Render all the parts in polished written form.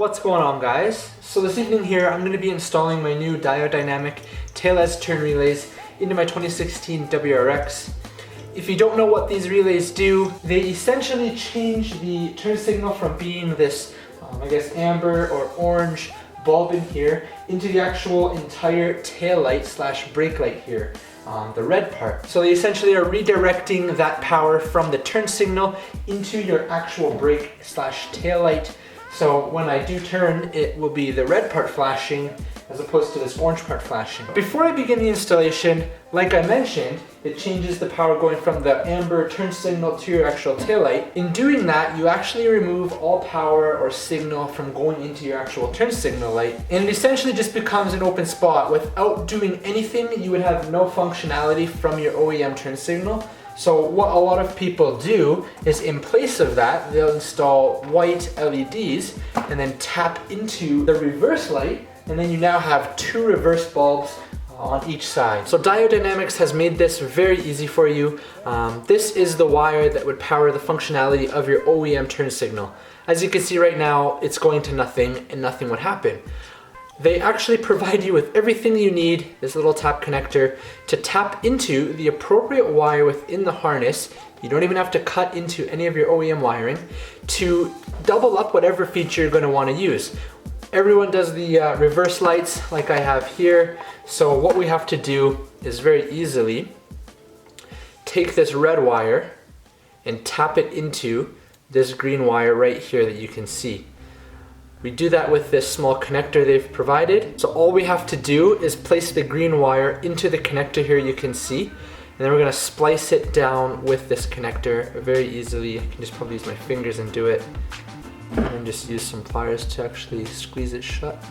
What's going on, guys? So this evening here I'm going to be installing my new Diode Dynamic Tail turn relays into my 2016 WRX. If you don't know what these relays do, they essentially change the turn signal from being this, I guess, amber or orange bulb in here into the actual entire tail light / brake light here, the red part. So they essentially are redirecting that power from the turn signal into your actual brake / tail light. So when I do turn, it will be the red part flashing as opposed to this orange part flashing. Before I begin the installation, like I mentioned, it changes the power going from the amber turn signal to your actual taillight. In doing that, you actually remove all power or signal from going into your actual turn signal light, and it essentially just becomes an open spot. Without doing anything, you would have no functionality from your OEM turn signal. So what a lot of people do is, in place of that, they'll install white LEDs and then tap into the reverse light, and then you now have two reverse bulbs on each side. So Diode Dynamics has made this very easy for you. This is the wire that would power the functionality of your OEM turn signal. As you can see right now, it's going to nothing and nothing would happen. They actually provide you with everything you need, this little tap connector, to tap into the appropriate wire within the harness. You don't even have to cut into any of your OEM wiring to double up whatever feature you're going to want to use. Everyone does the reverse lights like I have here. So what we have to do is very easily take this red wire and tap it into this green wire right here that you can see. We do that with this small connector they've provided. So all we have to do is place the green wire into the connector here you can see, and then we're gonna splice it down with this connector very easily. I can just probably use my fingers and do it, and then just use some pliers to actually squeeze it shut.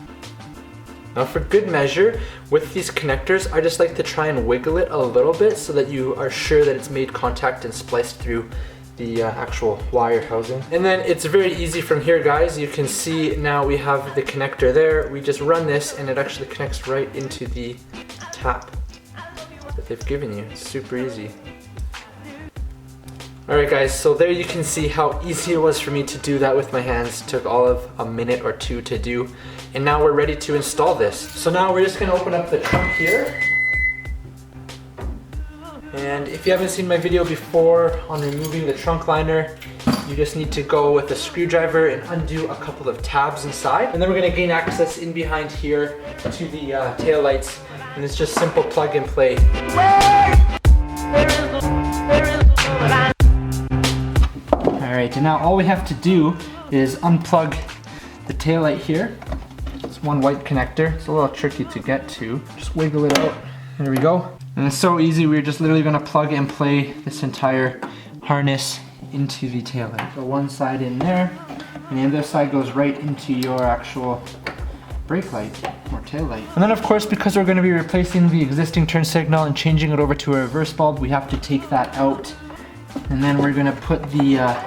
Now for good measure, with these connectors, I just like to try and wiggle it a little bit so that you are sure that it's made contact and spliced through the actual wire housing. And then it's very easy from here, guys. You can see now we have the connector there. We just run this and it actually connects right into the tap that they've given you. It's super easy. Alright guys, so there you can see how easy it was for me to do that with my hands. It took all of a minute or two to do. And now we're ready to install this. So now we're just gonna open up the trunk here. And if you haven't seen my video before on removing the trunk liner, you just need to go with a screwdriver and undo a couple of tabs inside. And then we're gonna gain access in behind here to the tail lights. And it's just simple plug and play. Alright, and now all we have to do is unplug the tail light here. It's one white connector. It's a little tricky to get to. Just wiggle it out. There we go. And it's so easy, we're just literally gonna plug and play this entire harness into the tail light. So one side in there, and the other side goes right into your actual brake light or tail light. And then of course, because we're gonna be replacing the existing turn signal and changing it over to a reverse bulb, we have to take that out. And then we're gonna put the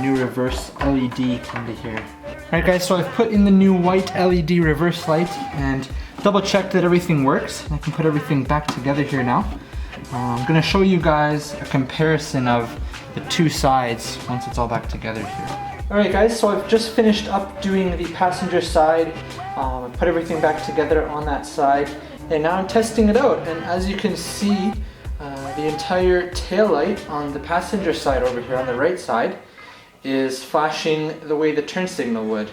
new reverse LED into here. Alright guys, so I've put in the new white LED reverse light and double check that everything works. I can put everything back together here now. I'm gonna show you guys a comparison of the two sides once it's all back together here. Alright guys, so I've just finished up doing the passenger side. I put everything back together on that side, and now I'm testing it out. And as you can see, the entire tail light on the passenger side over here on the right side is flashing the way the turn signal would.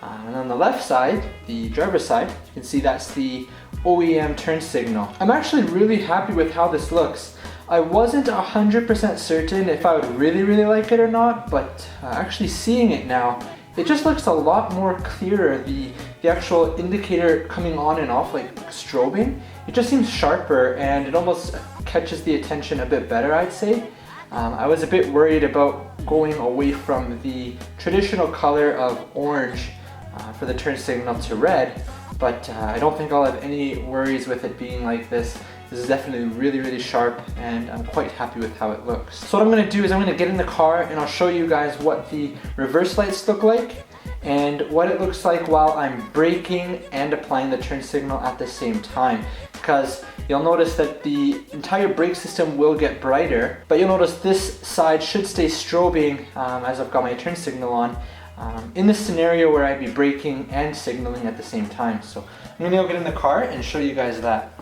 And on the left side, the driver's side, you can see that's the OEM turn signal. I'm actually really happy with how this looks. I wasn't 100% certain if I would really like it or not, but actually seeing it now, it just looks a lot more clearer. The actual indicator coming on and off, like strobing, it just seems sharper and it almost catches the attention a bit better, I'd say. I was a bit worried about going away from the traditional color of orange for the turn signal to red, but I don't think I'll have any worries with it being like this. This is definitely really sharp, and I'm quite happy with how it looks. So what I'm gonna do is I'm gonna get in the car and I'll show you guys what the reverse lights look like and what it looks like while I'm braking and applying the turn signal at the same time. Because you'll notice that the entire brake system will get brighter, but you'll notice this side should stay strobing as I've got my turn signal on. in the scenario where I'd be braking and signaling at the same time. So I'm gonna go get in the car and show you guys that.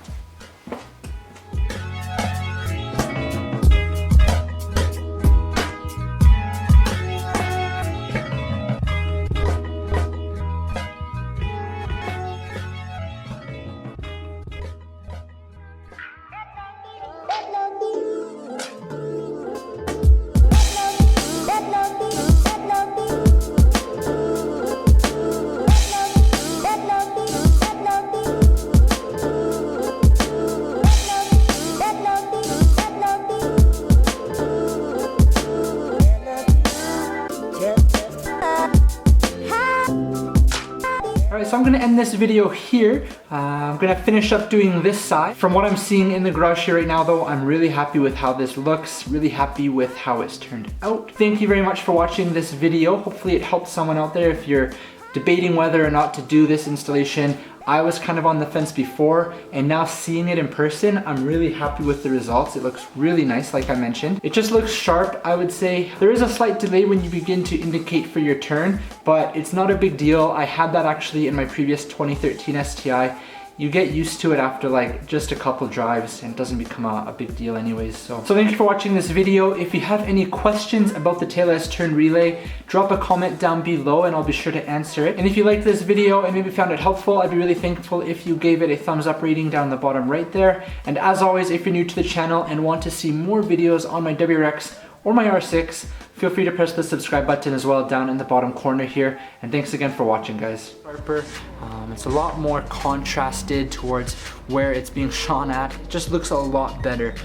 Alright, so I'm gonna end this video here. I'm gonna finish up doing this side. From what I'm seeing in the garage here right now though, I'm really happy with how this looks, really happy with how it's turned out. Thank you very much for watching this video. Hopefully it helps someone out there if you're debating whether or not to do this installation. I was kind of on the fence before, and now seeing it in person, I'm really happy with the results. It looks really nice, like I mentioned. It just looks sharp, I would say. There is a slight delay when you begin to indicate for your turn, but it's not a big deal. I had that actually in my previous 2013 STI. You get used to it after like just a couple drives and it doesn't become a big deal anyways. So thank you for watching this video. If you have any questions about the tailless turn relay, drop a comment down below and I'll be sure to answer it. And if you liked this video and maybe found it helpful, I'd be really thankful if you gave it a thumbs up rating down the bottom right there. And as always, if you're new to the channel and want to see more videos on my WRX or my R6, feel free to press the subscribe button as well down in the bottom corner here. And thanks again for watching, guys. It's a lot more contrasted towards where it's being shone at. It just looks a lot better.